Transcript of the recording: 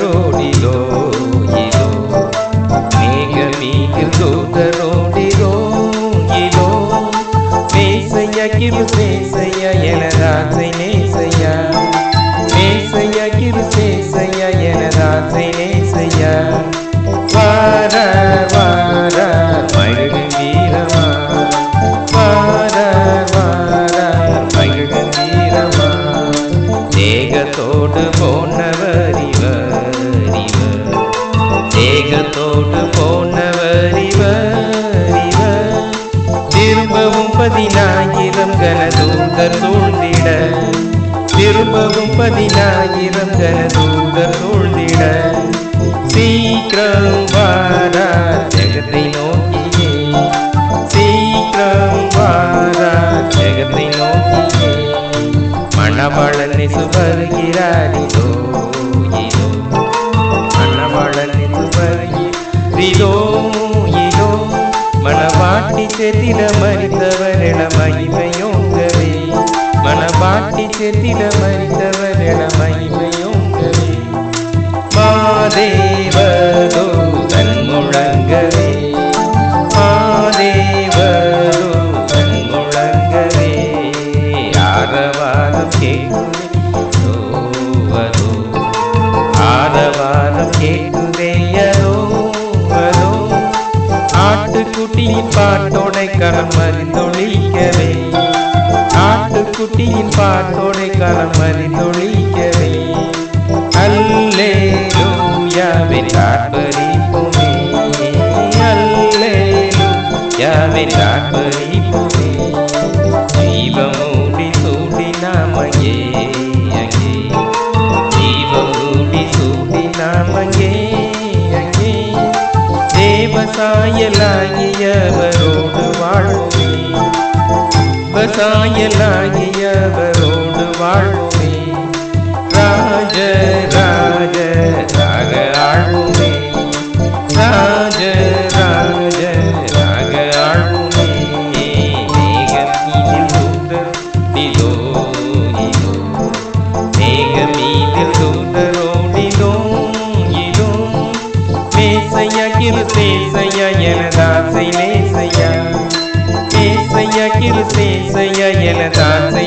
தூதரோடிதோ இதோ மேகமீதில் தூதரோடிதோ இதோ மேசையா கிருபேசையா எனதாசை நேசையா மேசையா கிருபேசையா எனதாசை நேசையா வாரார் வாரார் மகிழும் வீரமா வாரார் வாரார் மகிழும் வீரமா தேகத்தோடு போனவர் இவர் இவர் தேகத்தோடு போனவர் இவர் இவர் திரும்பவும் 10,000 கனதூதர் சூழ்ந்திட திரும்பவும் 10,000 கனதூதர் சூழ்ந்திட சீக்கிரம் வாரார் ஜெகத்தை நோக்கியே சீக்கிரம் வாரார் ஜெகத்தை நோக்கியே மணவாளன் இயேசு வருகிறார் இதோ இதோ மணவாளன் இயேசு வருகிறார் இதோ இதோ மணவாட்டி செத்திட மரித்தவர் என மகிமையோங்கவே மணவாட்டி செத்திட மரித்தவர் என மகிமையோங்கவே மாதேவதூதன் முழங்கவே மாதேவதூதன் முழங்கவே ஆரவாரம் கேட்குதே அதோ ஆரவாரம் கேட்குதே அதோ அதோ ஆட்டுக்குட்டியின் பாட்டோடை களம் அறிந்தொழிக்கவே ஆட்டுக்குட்டியின் பாட்டோடை களம் அறிந்தொழிக்கவே அல்லேலூயா வென்றார்ப்பரிப்புமே அல்லேலூயா வென்றார்ப்பரிப்புமே ஜீவமூடி சூடி நாம் அங்கே அங்கே ஜீவமூடி சூடி நாம் அங்கே அங்கே தேவசாயலாகியவரோடு வாழ்வோமே தேவசாயலாகியவரோடு வாழ்வோமே ராஜ ராஜ ராக ஆழ்வுமே ராஜ ராஜ ராக ஆழ்வுமே மேகமீதில் தூதர் இதோ இதோ மேகமீதில் தூதரோடிதோ இதோ மேசையா கிருபேசையா எனதாசை நேசையா மேசையா கிருபேசையா எனதாசை